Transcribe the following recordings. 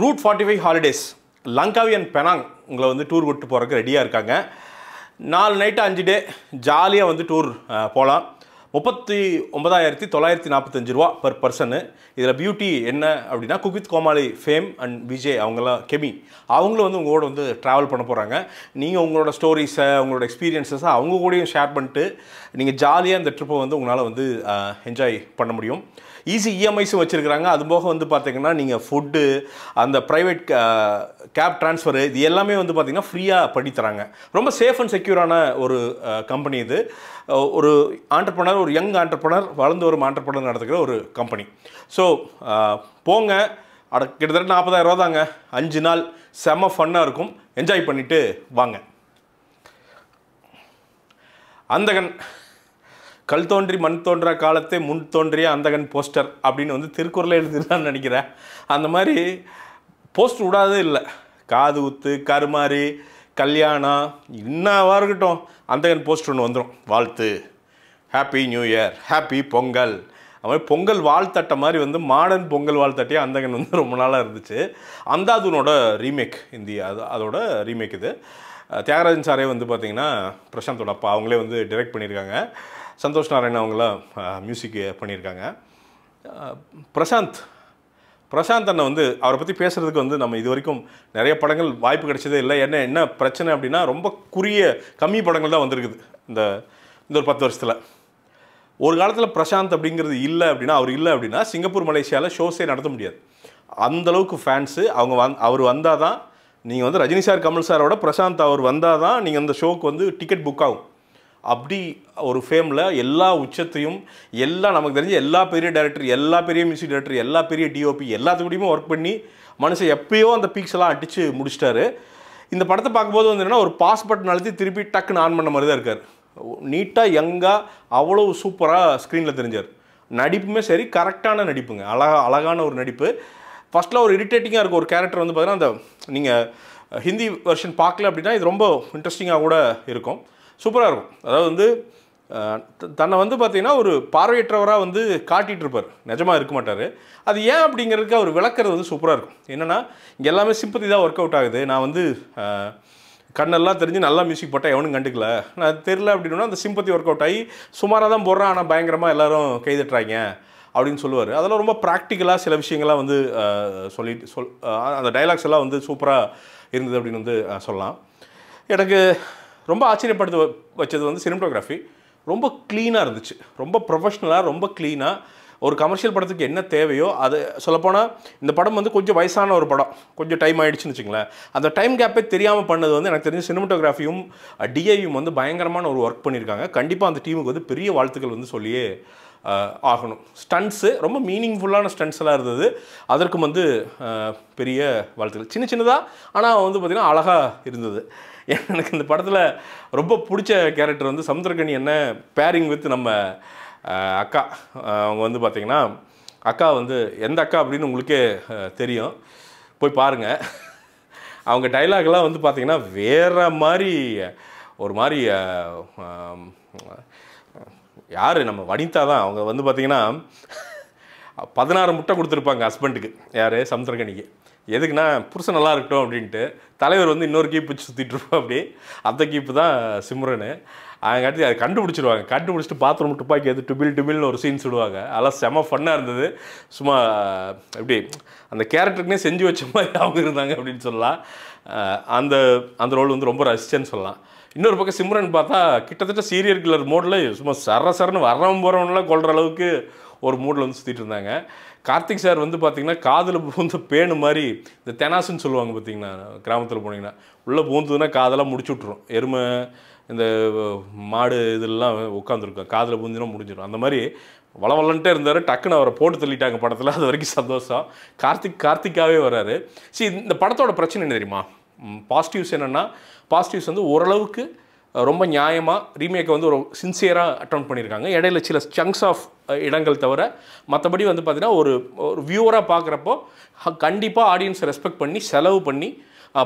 Root 45 holidays Langkawi and Penang உங்களை வந்து tour கூட்டு போகிறதுக்கு ரெடியாக இருக்காங்க. 4 நைட்டு 5 டே ஜாலியாக வந்து டூர் போகலாம். 39,945 ரூபா பர் பர்சனு. இதில் பியூட்டி என்ன அப்படின்னா, cook with Comali fame and Vijay அவங்களாம் கெமி அவங்களும் வந்து உங்களோட வந்து ட்ராவல் பண்ண போகிறாங்க. நீங்கள் உங்களோட ஸ்டோரிஸை உங்களோட எக்ஸ்பீரியன்ஸஸை அவங்க கூடயும் ஷேர் பண்ணிட்டு நீங்கள் ஜாலியாக இந்த ட்ரிப்பை வந்து உங்களால் வந்து என்ஜாய் பண்ண முடியும். ஈஸி இஎம்ஐஸும் வச்சுருக்கிறாங்க. அதுபோக வந்து பார்த்திங்கன்னா நீங்கள் ஃபுட்டு, அந்த ப்ரைவேட் கேப் ட்ரான்ஸ்ஃபரு, இது எல்லாமே வந்து பார்த்திங்கன்னா ஃப்ரீயாக பண்ணித்தராங்க. ரொம்ப சேஃப் அண்ட் செக்யூரான ஒரு கம்பெனி இது. ஒரு ஆண்டர்ப்ரனர், ஒரு யங் ஆண்டர்ப்ரனர், வளர்ந்து வரும் ஆண்டர்ப்ரனர் நடத்துக்கிற ஒரு கம்பெனி. ஸோ போங்க, கிட்டத்தட்ட 40,000 ரூபா தாங்க. 5 நாள் செம்ம ஃபன்னாக இருக்கும். என்ஜாய் பண்ணிவிட்டு வாங்க. அந்தகன் கல் தோன்றி மண் தோன்ற காலத்தை முன் தோன்றிய அந்தகன் போஸ்டர் அப்படின்னு வந்து திருக்குறளை எழுதுதான்னு நினைக்கிறேன். அந்த மாதிரி போஸ்டர் விடாதே இல்லை. காது ஊத்து, கருமாரி, கல்யாணம், என்னவா இருக்கட்டும், அந்தகன் போஸ்டர் ஒன்று வந்துடும். வாழ்த்து, happy new year, happy Pongal. அது மாதிரி பொங்கல் வாழ்த்தட்டை மாதிரி வந்து மாடர்ன் பொங்கல் வாழ்த்தட்டையே அந்தகன் வந்து ரொம்ப நாளாக இருந்துச்சு. அந்தாதுனோட ரீமேக் அதோட ரீமேக் இது. தியாகராஜன் சாரே வந்து பார்த்திங்கன்னா பிரசாந்தோட அப்பா அவங்களே வந்து டைரக்ட் பண்ணியிருக்காங்க. சந்தோஷ் நாராயண் அவங்களாம் மியூசிக் பண்ணியிருக்காங்க. பிரசாந்த் அண்ணன் வந்து அவரை பற்றி பேசுகிறதுக்கு வந்து நம்ம இது வரைக்கும் நிறைய படங்கள் வாய்ப்பு கிடைச்சதே இல்லை. என்ன பிரச்சனை அப்படின்னா, ரொம்ப கம்மி படங்கள் தான் வந்திருக்குது இந்த ஒரு 10 வருஷத்தில். ஒரு காலத்தில் பிரசாந்த் அப்படிங்கிறது இல்லை அப்படின்னா, அவர் இல்லை அப்படின்னா சிங்கப்பூர் மலேசியாவில் ஷோஸே நடத்த முடியாது. அந்தளவுக்கு ஃபேன்ஸு. அவர் வந்தால் தான் நீங்கள் வந்து ரஜினி சார், கமல் சாரோட பிரசாந்த் அவர் வந்தால் தான் நீங்கள் அந்த ஷோக்கு வந்து டிக்கெட் புக் ஆகும். அப்படி ஒரு ஃபேமில் எல்லா உச்சத்தையும் நமக்கு தெரிஞ்ச எல்லா பெரிய டைரக்டர், எல்லா பெரிய மியூசிக் டைரக்டர், எல்லா பெரிய டிஓபி எல்லாத்துக்கூடையுமே ஒர்க் பண்ணி மனுஷன் எப்பயோ அந்த பீக்ஸ் எல்லாம் அடித்து முடிச்சிட்டாரு. இந்த படத்தை பார்க்கும்போது வந்து என்னென்னா, ஒரு பாஸ் பட்டன் அழுத்தி திருப்பி டக்குன்னு ஆன் பண்ண மாதிரி தான் இருக்கார். நீட்டாக யங்காக அவ்வளோ சூப்பராக ஸ்க்ரீனில் தெரிஞ்சார். நடிப்புமே சரி, கரெக்டான நடிப்புங்க. அழகான ஒரு நடிப்பு. ஃபஸ்ட்டில் ஒரு இரிட்டேட்டிங்காக இருக்கும் ஒரு கேரக்டர் வந்து பார்த்தீங்கன்னா, அந்த நீங்கள் ஹிந்தி வெர்ஷன் பார்க்கல அப்படின்னா இது ரொம்ப இன்ட்ரெஸ்டிங்காக கூட இருக்கும். சூப்பராக இருக்கும். அதாவது வந்து தன்னை வந்து பார்த்திங்கன்னா ஒரு பார்வையற்றவராக வந்து காட்டிகிட்டு இருப்பார், நிஜமாக இருக்க மாட்டார். அது ஏன் அப்படிங்கிறதுக்கு அவர் விளக்குறது வந்து சூப்பராக இருக்கும். என்னென்னா, இங்கே எல்லாமே சிம்பத்தி தான் ஒர்க் அவுட் ஆகுது. நான் வந்து கண்ணெல்லாம் தெரிஞ்சு நல்லா மியூசிக் போட்டால் எவனும் கண்டுக்கல, நான் தெரில அப்படின்னா அந்த சிம்பத்தி ஒர்க் அவுட் ஆகி சுமாராக தான் போடுறான், ஆனால் பயங்கரமாக எல்லோரும் கைதட்டுறாங்க அப்படின்னு சொல்லுவார். அதெல்லாம் ரொம்ப ப்ராக்டிக்கலாக சில விஷயங்கள்லாம் வந்து அந்த டைலாக்ஸ் எல்லாம் வந்து சூப்பராக இருந்தது அப்படின்னு வந்து சொல்லலாம். எனக்கு ரொம்ப ஆச்சரியப்படுத்த வச்சது வந்து சினிமட்டோகிராஃபி ரொம்ப க்ளீனாக இருந்துச்சு. ரொம்ப ப்ரொஃபஷ்னலாக, ரொம்ப க்ளீனாக. ஒரு கமர்ஷியல் படத்துக்கு என்ன தேவையோ அது சொல்லப்போனால், இந்த படம் வந்து கொஞ்சம் வயசான ஒரு படம், கொஞ்சம் டைம் ஆகிடுச்சுன்னு வச்சுங்களேன். அந்த டைம் கேப்பே தெரியாமல் பண்ணது வந்து எனக்கு தெரிஞ்ச சினிமட்டோகிராஃபியும் டிஐயும் வந்து பயங்கரமான ஒரு ஒர்க் பண்ணியிருக்காங்க. கண்டிப்பாக அந்த டீமுக்கு வந்து பெரிய வாழ்த்துக்கள் வந்து சொல்லியே ஆகணும். ஸ்டண்ட்ஸு ரொம்ப மீனிங்ஃபுல்லான ஸ்டண்ட்ஸ் எல்லாம் இருந்தது. அதற்கும் வந்து பெரிய வாழ்த்துக்கள். சின்னதாக ஆனால் வந்து பார்த்திங்கன்னா அழகாக இருந்தது. எனக்கு இந்த படத்தில் ரொம்ப பிடிச்ச கேரக்டர் வந்து சமுத்திரக்கனி என்ன பேரிங் வித் நம்ம அக்கா. அவங்க வந்து பார்த்திங்கன்னா, அக்கா வந்து எந்த அக்கா அப்படின்னு உங்களுக்கே தெரியும், போய் பாருங்கள். அவங்க டைலாக்லாம் வந்து பார்த்திங்கன்னா வேறு மாதிரி, ஒரு மாதிரி யார் நம்ம வனிதா தான். அவங்க வந்து பார்த்திங்கன்னா 16 முட்டை கொடுத்துருப்பாங்க ஹஸ்பண்டுக்கு. யார்? சமுத்திரக்கனிக்கு. எதுக்குன்னா புருஷன் நல்லா இருக்கட்டும் அப்படின்ட்டு. தலைவர் வந்து இன்னொரு கீப்பு வச்சு சுற்றிட்டு இருப்போம். அப்படி அந்த கீப்பு தான் சிம்ரனு. அதுங்காட்டி அதை கண்டுபிடிச்சிடுவாங்க. கண்டுபிடிச்சிட்டு பாத்ரூம் துப்பாக்கி எது டுபில்னு ஒரு சீன் சொல்லுவாங்க. அதெல்லாம் செம ஃபன்னாக இருந்தது. சும்மா எப்படி அந்த கேரக்டருக்குனே செஞ்சு வச்ச மாதிரி அவங்க இருந்தாங்க அப்படின்னு சொல்லலாம். அந்த ரோல் வந்து ரொம்ப ரசிச்சேன்னு சொல்லலாம். இன்னொரு பக்கம் சிம்ரன் பார்த்தா கிட்டத்தட்ட சீரியல் கில்லர் மோடில் சும்மா சரன்னு வரவன் போகிறவனெலாம் கொள்கிற அளவுக்கு ஒரு மூடில் வந்து சுற்றிட்டு இருந்தாங்க. கார்த்திக் சார் வந்து பார்த்திங்கன்னா காதில் பூந்து பேணு மாதிரி, இந்த தெனாசுன்னு சொல்லுவாங்க பார்த்திங்கன்னா, கிராமத்தில் போனீங்கன்னா உள்ளே பூந்துதுன்னா காதெல்லாம் முடிச்சு விட்ரும். எருமை, இந்த மாடு இதெல்லாம் உட்காந்துருக்கும், காதில் பூந்துன்னா முடிஞ்சிடும். அந்த மாதிரி வளவலன்ட்டே இருந்தார். டக்குன்னு அவரை போட்டு தள்ளிட்டாங்க படத்தில். அது வரைக்கும் சந்தோஷம். கார்த்திக்காகவே வர்றாரு. சரி, இந்த படத்தோட பிரச்சனை என்ன தெரியுமா? பாசிட்டிவ்ஸ் என்னென்னா, பாசிட்டிவ்ஸ் வந்து ஓரளவுக்கு ரொம்ப நியாயமாக ரீமேக்கை வந்து ஒரு சின்சியராக அட்டெம்ப்ட் பண்ணியிருக்காங்க. இடையில சில சங்க்ஸ் ஆஃப் இடங்கள் தவிர மற்றபடி வந்து பார்த்திங்கன்னா ஒரு வியூவராக பார்க்குறப்போ கண்டிப்பாக ஆடியன்ஸை ரெஸ்பெக்ட் பண்ணி செலவு பண்ணி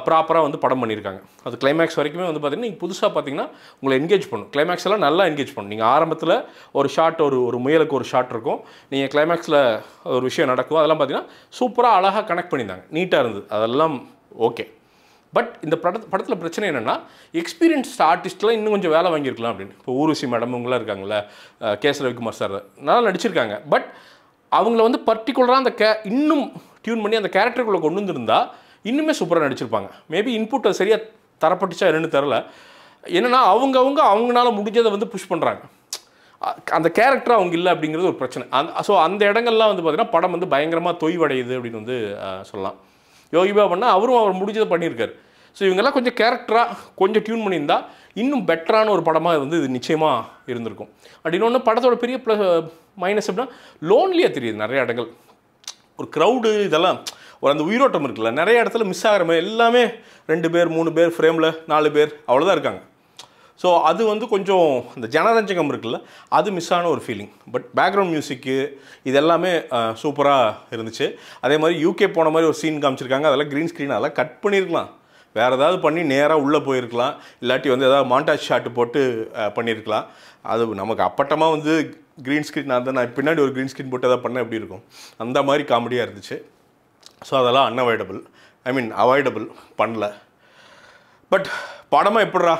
ப்ராப்பராக வந்து படம் பண்ணியிருக்காங்க. அது கிளைமேக்ஸ் வரைக்குமே வந்து பார்த்திங்கன்னா நீங்கள் புதுசாக பார்த்தீங்கன்னா உங்களை என்கேஜ் பண்ணும். கிளைமேக்ஸ் எல்லாம் நல்லா என்கேஜ் பண்ணும். நீங்கள் ஆரம்பத்தில் ஒரு ஷாட் ஒரு முயலுக்கு ஒரு ஷாட் இருக்கும், நீங்கள் கிளைமேக்ஸில் ஒரு விஷயம் நடக்கும், அதெல்லாம் பார்த்தீங்கன்னா சூப்பராக அழகாக கனெக்ட் பண்ணியிருந்தாங்க, நீட்டாக இருந்தது, அதெல்லாம் ஓகே. பட் இந்த படத்தில் பிரச்சனை என்னென்னா எக்ஸ்பீரியன்ஸ்ட் ஆர்டிஸ்ட்லாம் இன்னும் கொஞ்சம் வேலை வாங்கியிருக்கலாம் அப்படின்னு. இப்போ ஊர்வசி மேடம் இவங்களாம் இருக்காங்களே, கேஎஸ் ரவிக்குமார் சார் நல்லா நடிச்சிருக்காங்க. பட் அவங்கள வந்து பர்டிகுலராக அந்த இன்னும் டியூன் பண்ணி அந்த கேரக்டருக்குள்ளே கொண்டு வந்துருந்தா இன்னுமே சூப்பராக நடிச்சிருப்பாங்க. மேபி இன்புட் அது சரியாக தரப்பட்டுச்சா என்னன்னு தெரில. என்னென்னா அவங்களால முடிஞ்சதை வந்து புஷ் பண்ணுறாங்க, அந்த கேரக்டர் அவங்க இல்லை அப்படிங்கிறது ஒரு பிரச்சனை. ஸோ அந்த இடங்கள்லாம் வந்து பார்த்திங்கன்னா படம் வந்து பயங்கரமாக தொய்வடையுது அப்படின்னு வந்து சொல்லலாம். யோகி பாபுன்னா அவரும் அவர் முடிஞ்சதை பண்ணியிருக்காரு. ஸோ இவங்கெல்லாம் கொஞ்சம் கேரக்டராக கொஞ்சம் டியூன் பண்ணியிருந்தால் இன்னும் பெட்டரான ஒரு படமாக வந்து இது நிச்சயமாக இருந்திருக்கும். அப்படி இன்னொன்று படத்தோட பெரிய மைனஸ் அப்படின்னா லோன்லியாக தெரியுது நிறைய இடங்கள். ஒரு க்ரௌடு இதெல்லாம் ஒரு அந்த உயிரோட்டம் இருக்குல்ல, நிறைய இடத்துல மிஸ் ஆகிற மாதிரி எல்லாமே 2 பேர் 3 பேர் ஃப்ரேமில் 4 பேர் அவ்வளோதான் இருக்காங்க. ஸோ அது வந்து கொஞ்சம் அந்த ஜனரஞ்சகம் இருக்குல்ல, அது மிஸ் ஆன ஒரு ஃபீலிங். பட் பேக்ரவுண்ட் மியூசிக்கு இது எல்லாமே சூப்பராக இருந்துச்சு. அதே மாதிரி யூகே போன மாதிரி ஒரு சீன் காமிச்சிருக்காங்க, அதெல்லாம் க்ரீன் ஸ்க்ரீன், அதெல்லாம் கட் பண்ணியிருக்கலாம், வேறு ஏதாவது பண்ணி நேராக உள்ளே போயிருக்கலாம், இல்லாட்டி வந்து ஏதாவது மாண்டாஜ் ஷாட்டு போட்டு பண்ணியிருக்கலாம். அது நமக்கு அப்பட்டமாக வந்து க்ரீன் ஸ்க்ரீன் நான் பின்னாடி ஒரு க்ரீன் ஸ்க்ரீன் போட்டு எதாவது பண்ணால் எப்படி இருக்கும், அந்த மாதிரி காமெடியாக இருந்துச்சு. ஸோ அதெல்லாம் அவாய்டபுள் பண்ணல. பட் படமாக எப்படிரா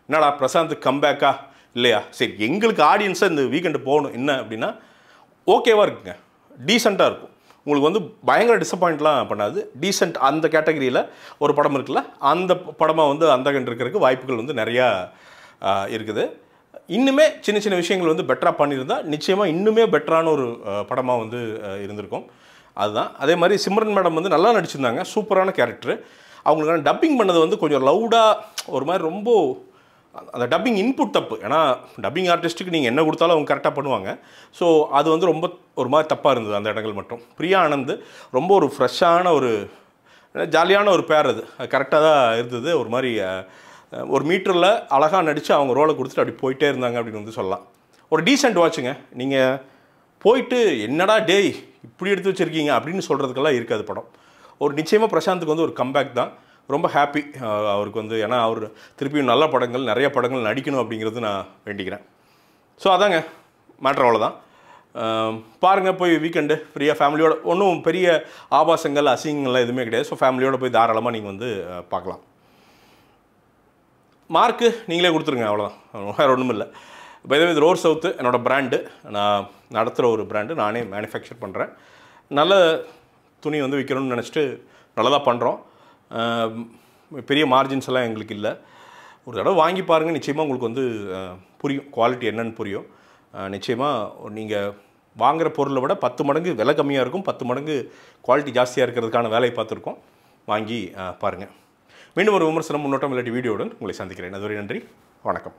என்னடா பிரசாந்த் கம்பேக்கா இல்லையா, சரி எங்களுக்கு ஆடியன்ஸாக இந்த வீக்கெண்டு போகணும் என்ன அப்படின்னா ஓகேவாக இருக்குங்க, டீசெண்டாக இருக்கும். உங்களுக்கு வந்து பயங்கர டிசப்பாயிண்ட்லாம் பண்ணாது, டீசெண்ட் அந்த கேட்டகரியில் ஒரு படம் இருக்குல்ல, அந்த படமாக வந்து அந்த கண்டு இருக்கிறதுக்கு வாய்ப்புகள் வந்து நிறையா இருக்குது. இன்னுமே சின்ன சின்ன விஷயங்கள் வந்து பெட்டராக பண்ணியிருந்தால் நிச்சயமாக இன்னுமே பெட்டரான ஒரு படமாக வந்து இருந்திருக்கும். அதுதான். அதே மாதிரி சிம்ரன் மேடம் வந்து நல்லா நடிச்சிருந்தாங்க, சூப்பரான கேரக்டரு. அவங்களுக்கான டப்பிங் பண்ணது வந்து கொஞ்சம் லவுடாக ஒரு மாதிரி ரொம்ப அந்த டப்பிங் இன்புட் தப்பு. ஏன்னா டப்பிங் ஆர்டிஸ்ட்டுக்கு நீங்கள் என்ன கொடுத்தாலும் அவங்க கரெக்டாக பண்ணுவாங்க. ஸோ அது வந்து ரொம்ப ஒரு மாதிரி தப்பாக இருந்தது அந்த இடங்கள் மட்டும். பிரியா ஆனந்த் ரொம்ப ஒரு ஃப்ரெஷ்ஷான ஒரு ஜாலியான ஒரு பேர், அது கரெக்டாக தான் இருந்தது. ஒரு மாதிரி ஒரு மீட்டரில் அழகாக நடித்து அவங்க ரோலை கொடுத்துட்டு அப்படி போயிட்டே இருந்தாங்க அப்படின்னு வந்து சொல்லலாம். ஒரு டீசெண்ட் வாட்சுங்க. நீங்கள் போயிட்டு என்னடா டேய் இப்படி எடுத்து வச்சுருக்கீங்க அப்படின்னு சொல்கிறதுக்கெல்லாம் இருக்காது படம். ஒரு நிச்சயமாக பிரசாந்துக்கு வந்து ஒரு கம்பேக் தான். ரொம்ப ஹாப்பி அவருக்கு வந்து, ஏன்னா அவர் திருப்பியும் நல்ல படங்கள் நிறைய படங்கள் நடிக்கணும் அப்படிங்கிறது நான் வேண்டிக்கிறேன். ஸோ அதாங்க மேட்ரு, அவ்வளோதான். பாருங்கள், போய் வீக்கெண்டு ஃப்ரீயாக ஃபேமிலியோட, ஒன்றும் பெரிய ஆபாசங்கள் அசிங்கங்கள்லாம் எதுவுமே கிடையாது. ஸோ ஃபேமிலியோடு போய் தாராளமாக நீங்கள் வந்து பார்க்கலாம். மார்க்கு நீங்களே கொடுத்துருங்க, அவ்வளோதான், வேறு ஒன்றும் இல்லை. பை த வே, இது ரோர் சவுத்து என்னோடய பிராண்டு, நான் நடத்துகிற ஒரு பிராண்டு, நானே மேனுஃபேக்சர் பண்ணுறேன். நல்ல துணி வந்து விற்கணும்னு நினச்சிட்டு நல்லதாக பண்ணுறோம். பெரிய மார்ஜின்ஸ் எல்லாம் எங்களுக்கு இல்லை. ஒரு தடவை வாங்கி பாருங்கள், நிச்சயமாக உங்களுக்கு வந்து புரியும், குவாலிட்டி என்னன்னு புரியும். நிச்சயமாக நீங்கள் வாங்குகிற பொருளை விட 10 மடங்கு விலை கம்மியாக இருக்கும், 10 மடங்கு குவாலிட்டி ஜாஸ்தியாக இருக்கிறதுக்கான வேலையை பார்த்துருக்கோம். வாங்கி பாருங்கள். மீண்டும் ஒரு விமர்சனம், முன்னோட்டம் இல்லாட்டி வீடியோவுடன் உங்களை சந்திக்கிறேன். அதுவரை நன்றி, வணக்கம்.